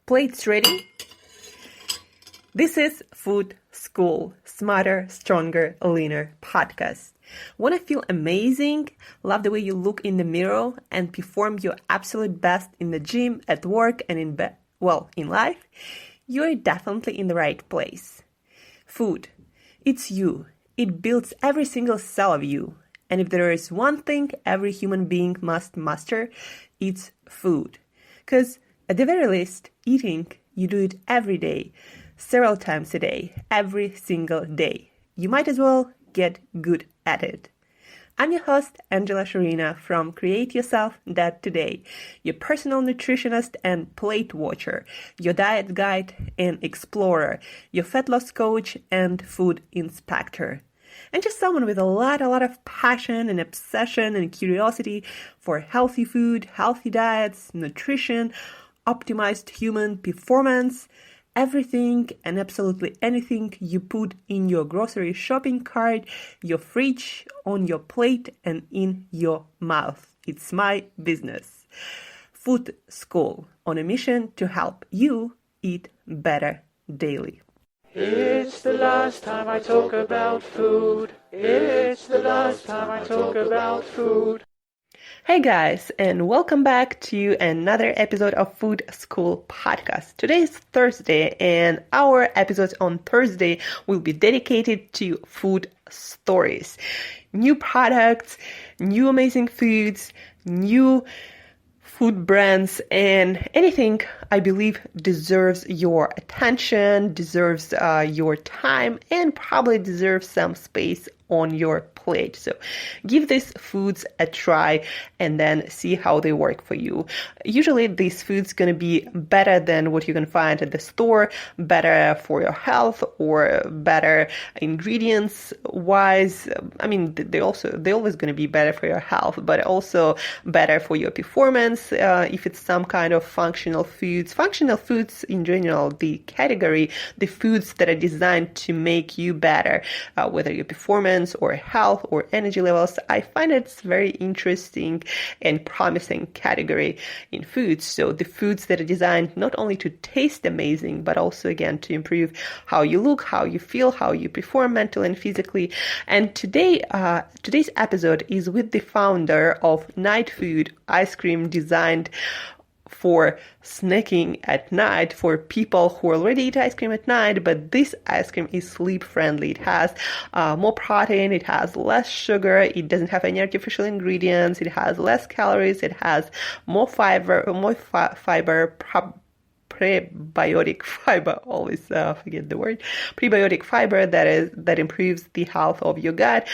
Plates ready? This is Food School, Smarter, Stronger, Leaner podcast. Want to feel amazing, love the way you look in the mirror, and perform your absolute best in the gym, at work, and in life? You're definitely in the right place. Food, it's you. It builds every single cell of you. And if there is one thing every human being must master, it's food. Because at the very least, eating, you do it every day, several times a day, every single day. You might as well get good at it. I'm your host, Shurina from Create Yourself That Today, your personal nutritionist and plate watcher, your diet guide and explorer, your fat loss coach and food inspector. And just someone with a lot of passion and obsession and curiosity for healthy food, healthy diets, nutrition, optimized human performance, everything and absolutely anything you put in your grocery shopping cart, your fridge, on your plate, and in your mouth. It's my business. Food School, on a mission to help you eat better daily. It's the last time I talk about food. It's the last time I talk about food. Hey guys, and welcome back to another episode of Food School Podcast. Today is Thursday, and our episodes on Thursday will be dedicated to food stories. New products, new amazing foods, new food brands, and anything I believe deserves your attention, deserves your time, and probably deserves some space on your plate. So give these foods a try and then see how they work for you. Usually these foods going to be better than what you can find at the store, better for your health, or better ingredients wise. I mean, they're always going to be better for your health, but also better for your performance. If it's some kind of functional foods in general, the category, the foods that are designed to make you better, whether your performance or health or energy levels, I find it's very interesting and promising category in foods. So the foods that are designed not only to taste amazing, but also again to improve how you look, how you feel, how you perform mentally and physically. And today's episode is with the founder of Nightfood ice cream, designed for snacking at night, for people who already eat ice cream at night, but this ice cream is sleep friendly. It has more protein, it has less sugar, it doesn't have any artificial ingredients, it has less calories, it has more fiber, prebiotic fiber, always forget the word, prebiotic fiber that improves the health of your gut.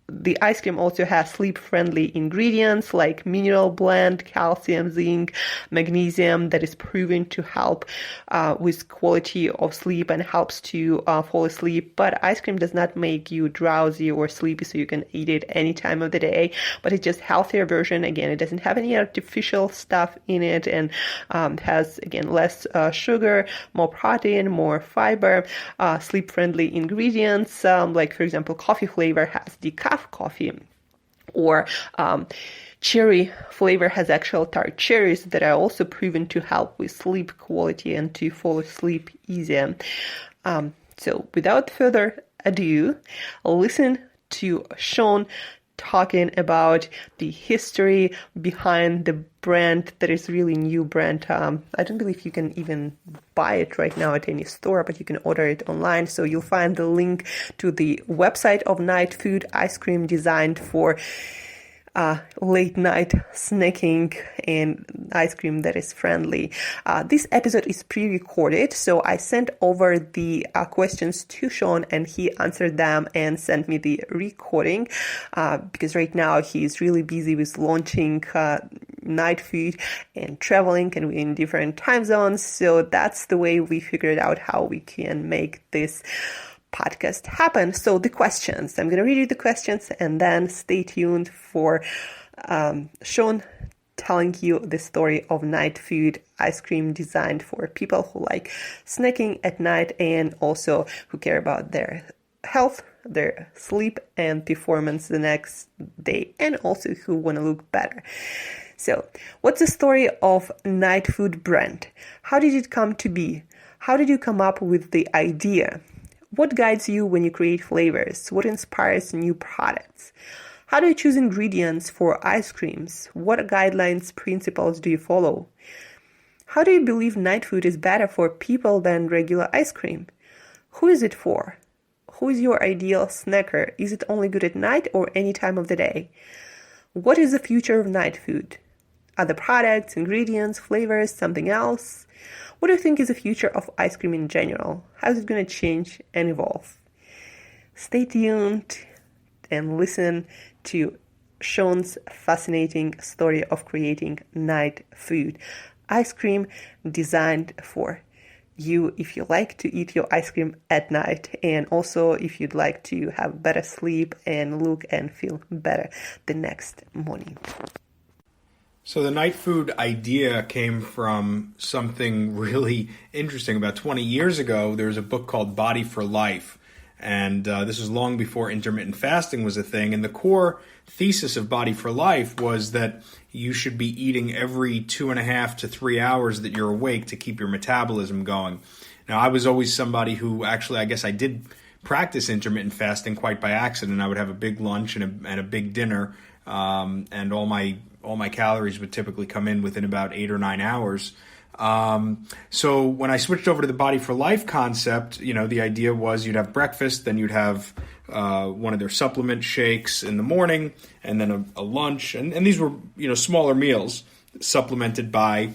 The ice cream also has sleep-friendly ingredients like mineral blend, calcium, zinc, magnesium that is proven to help with quality of sleep and helps to fall asleep. But ice cream does not make you drowsy or sleepy, so you can eat it any time of the day. But it's just healthier version. Again, it doesn't have any artificial stuff in it, and has, again, less sugar, more protein, more fiber, sleep-friendly ingredients. Like, for example, coffee flavor has decaf coffee, or cherry flavor has actual tart cherries that are also proven to help with sleep quality and to fall asleep easier. So without further ado, listen to Sean talking about the history behind the brand that is really new brand. I don't believe you can even buy it right now at any store, but you can order it online. So you'll find the link to the website of Nightfood ice cream, designed for late night snacking and ice cream that is friendly. This episode is pre-recorded, so I sent over the questions to Sean and he answered them and sent me the recording because right now he's really busy with launching Nightfood and traveling, and we're in different time zones. So that's the way we figured out how we can make this podcast happen. So the questions, I'm going to read you the questions and then stay tuned for Sean telling you the story of Nightfood ice cream, designed for people who like snacking at night and also who care about their health, their sleep and performance the next day, and also who want to look better. So, what's the story of Nightfood Brand? How did it come to be? How did you come up with the idea? What guides you when you create flavors? What inspires new products? How do you choose ingredients for ice creams? What guidelines, principles do you follow? How do you believe night food is better for people than regular ice cream? Who is it for? Who is your ideal snacker? Is it only good at night or any time of the day? What is the future of night food? Are the products, ingredients, flavors something else? What do you think is the future of ice cream in general? How is it going to change and evolve? Stay tuned and listen to Sean's fascinating story of creating night food. Ice cream designed for you if you like to eat your ice cream at night, and also if you'd like to have better sleep and look and feel better the next morning. So the night food idea came from something really interesting. About 20 years ago, there was a book called Body for Life. And this was long before intermittent fasting was a thing. And the core thesis of Body for Life was that you should be eating every 2.5 to 3 hours that you're awake to keep your metabolism going. Now, I was always somebody who actually, I guess I did practice intermittent fasting quite by accident. I would have a big lunch and a big dinner, and all my calories would typically come in within about 8 or 9 hours. So when I switched over to the Body for Life concept, the idea was you'd have breakfast, then you'd have one of their supplement shakes in the morning, and then a lunch. And these were, smaller meals supplemented by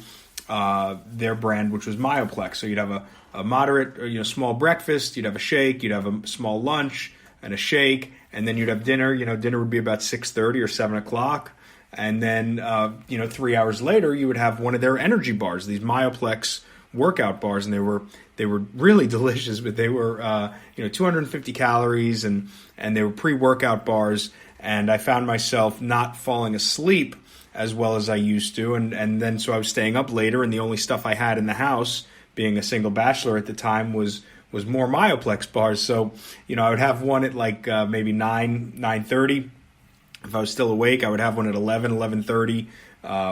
their brand, which was Myoplex. So you'd have a moderate, small breakfast, you'd have a shake, you'd have a small lunch and a shake, and then you'd have dinner. Dinner would be about 6:30 or 7 o'clock. And then, 3 hours later, you would have one of their energy bars, these Myoplex workout bars, and they were really delicious. But they were, 250 calories, and they were pre-workout bars. And I found myself not falling asleep as well as I used to, and then so I was staying up later, and the only stuff I had in the house, being a single bachelor at the time, was more Myoplex bars. So, I would have one at maybe 9:30. If I was still awake, I would have one at 11:30,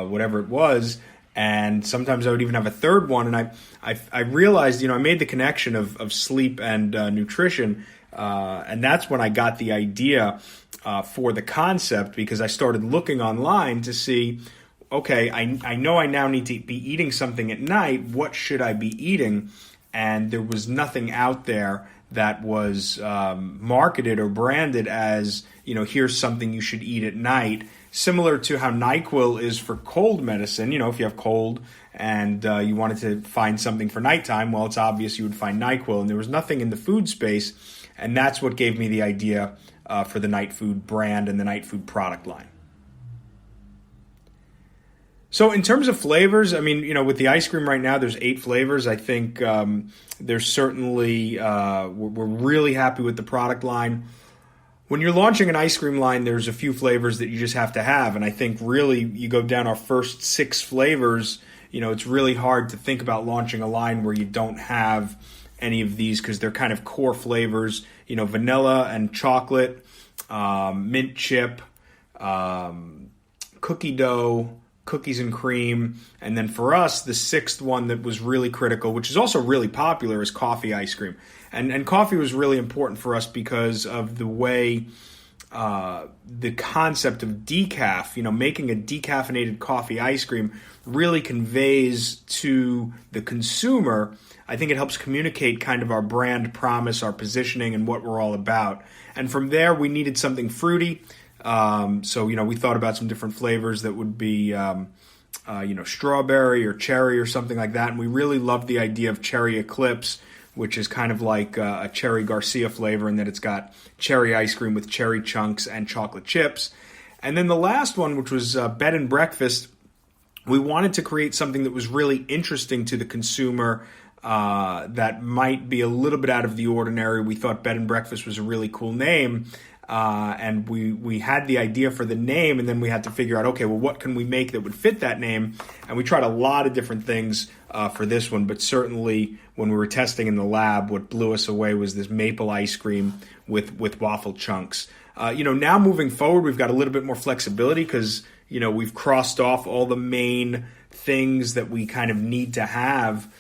whatever it was. And sometimes I would even have a third one. And I realized, I made the connection of sleep and nutrition. And that's when I got the idea for the concept, because I started looking online to see, okay, I know I now need to be eating something at night. What should I be eating? And there was nothing out there that was marketed or branded as, here's something you should eat at night. Similar to how NyQuil is for cold medicine. If you have cold and you wanted to find something for nighttime, well, it's obvious you would find NyQuil. And there was nothing in the food space. And that's what gave me the idea for the Nightfood brand and the Nightfood product line. So in terms of flavors, with the ice cream right now, there's 8 flavors. I think there's certainly, we're really happy with the product line. When you're launching an ice cream line, there's a few flavors that you just have to have. And I think really you go down our first 6 flavors, it's really hard to think about launching a line where you don't have any of these, because they're kind of core flavors, vanilla and chocolate, mint chip, cookie dough, cookies and cream. And then for us, the 6th one that was really critical, which is also really popular, is coffee ice cream. And coffee was really important for us because of the way the concept of decaf, making a decaffeinated coffee ice cream really conveys to the consumer. I think it helps communicate kind of our brand promise, our positioning, and what we're all about. And from there, we needed something fruity. So we thought about some different flavors that would be, strawberry or cherry or something like that. And we really loved the idea of Cherry Eclipse, which is kind of like a Cherry Garcia flavor, in that it's got cherry ice cream with cherry chunks and chocolate chips. And then the last one, which was bed and breakfast, we wanted to create something that was really interesting to the consumer, that might be a little bit out of the ordinary. We thought bed and breakfast was a really cool name. And we had the idea for the name, and then we had to figure out, okay, well, what can we make that would fit that name? And we tried a lot of different things for this one, but certainly when we were testing in the lab, what blew us away was this maple ice cream with waffle chunks. Now moving forward, we've got a little bit more flexibility because, we've crossed off all the main things that we kind of need to have.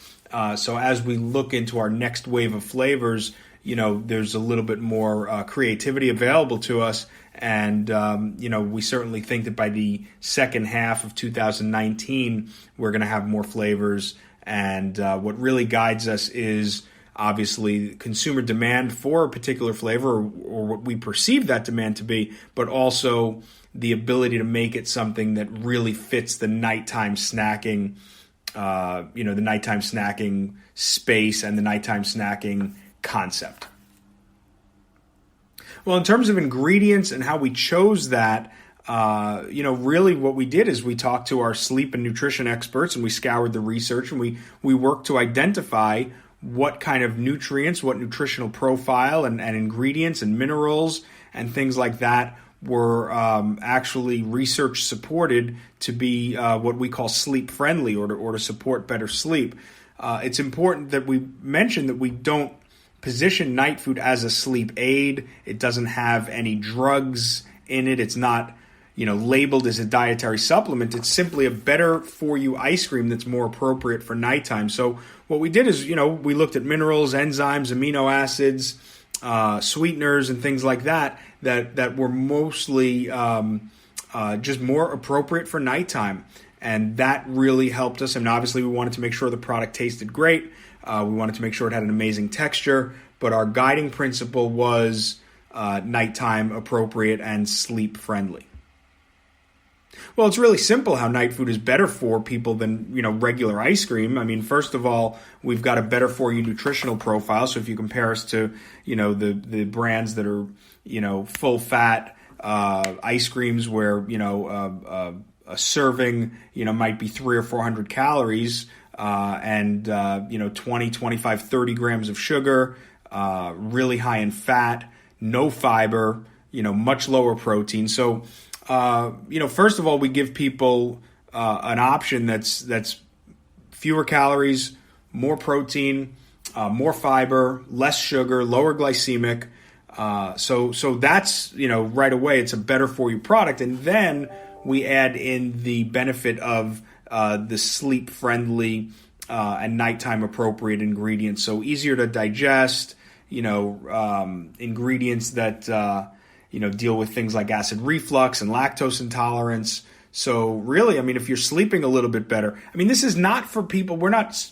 So as we look into our next wave of flavors, there's a little bit more creativity available to us. And, we certainly think that by the second half of 2019, we're going to have more flavors. And what really guides us is obviously consumer demand for a particular flavor, or what we perceive that demand to be, but also the ability to make it something that really fits the nighttime snacking, the nighttime snacking space and the nighttime snacking concept. Well, in terms of ingredients and how we chose that, really what we did is we talked to our sleep and nutrition experts, and we scoured the research, and we worked to identify what kind of nutrients, what nutritional profile and ingredients and minerals and things like that were actually research supported to be what we call sleep friendly, or to support better sleep. It's important that we mention that we don't position night food as a sleep aid. It doesn't have any drugs in it. It's not labeled as a dietary supplement. It's simply a better for you ice cream that's more appropriate for nighttime. So what we did is, we looked at minerals, enzymes, amino acids, sweeteners, and things like that were mostly just more appropriate for nighttime. And that really helped us. And obviously we wanted to make sure the product tasted great. We wanted to make sure it had an amazing texture. But our guiding principle was nighttime appropriate and sleep friendly. Well, it's really simple how night food is better for people than, regular ice cream. I mean, first of all, we've got a better for you nutritional profile. So if you compare us to, the brands that are, full fat ice creams where, a serving, might be 300 or 400 calories and 20, 25, 30 grams of sugar, really high in fat, no fiber, much lower protein. So, first of all, we give people an option that's fewer calories, more protein, more fiber, less sugar, lower glycemic. So that's, right away, it's a better for you product. And then we add in the benefit of the sleep friendly and nighttime appropriate ingredients. So easier to digest, ingredients that, deal with things like acid reflux and lactose intolerance. So really, if you're sleeping a little bit better, this is not for people, we're not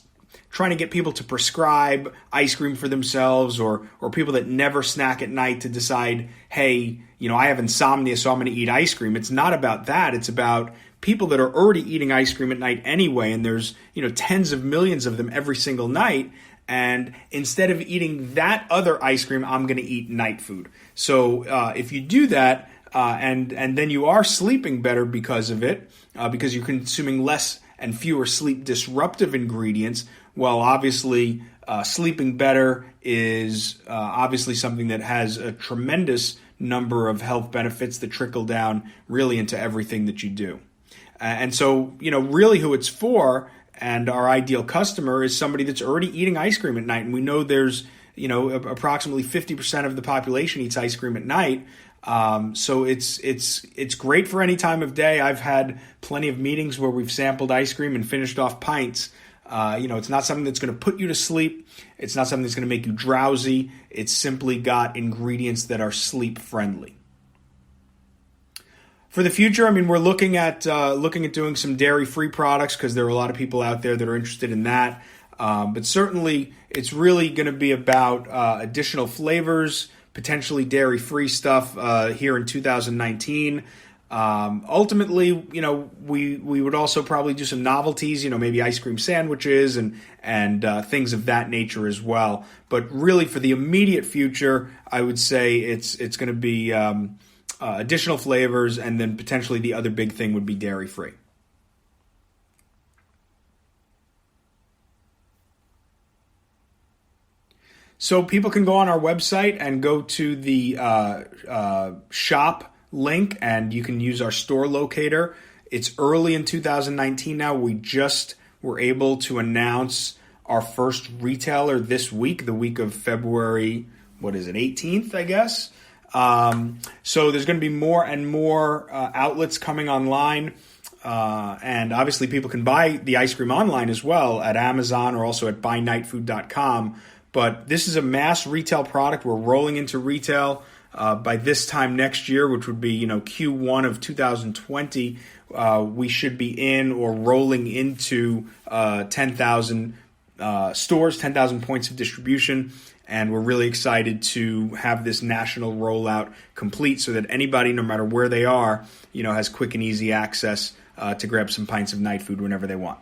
trying to get people to prescribe ice cream for themselves, or people that never snack at night to decide, hey, I have insomnia, so I'm going to eat ice cream. It's not about that. It's about people that are already eating ice cream at night anyway, and there's, tens of millions of them every single night. And instead of eating that other ice cream, I'm going to eat night food. So if you do that, and then you are sleeping better because of it, because you're consuming less and fewer sleep disruptive ingredients, well, obviously sleeping better is obviously something that has a tremendous number of health benefits that trickle down really into everything that you do. And so, really who it's for, and our ideal customer, is somebody that's already eating ice cream at night. And we know there's, approximately 50% of the population eats ice cream at night. So it's great for any time of day. I've had plenty of meetings where we've sampled ice cream and finished off pints. It's not something that's going to put you to sleep. It's not something that's going to make you drowsy. It's simply got ingredients that are sleep friendly. For the future, we're looking at doing some dairy-free products, because there are a lot of people out there that are interested in that. But certainly, it's really going to be about additional flavors, potentially dairy-free stuff here in 2019. Ultimately, we would also probably do some novelties, maybe ice cream sandwiches and things of that nature as well. But really, for the immediate future, I would say it's going to be additional flavors, and then potentially the other big thing would be dairy-free. So people can go on our website and go to the shop link, and you can use our store locator. It's early in 2019 now. We just were able to announce our first retailer this week, the week of February, 18th, I guess. So there's going to be more and more outlets coming online. And obviously people can buy the ice cream online as well at Amazon or also at buynightfood.com. But this is a mass retail product. We're rolling into retail by this time next year, which would be, Q1 of 2020. We should be in or rolling into 10,000 stores, 10,000 points of distribution. And we're really excited to have this national rollout complete so that anybody, no matter where they are, has quick and easy access to grab some pints of night food whenever they want.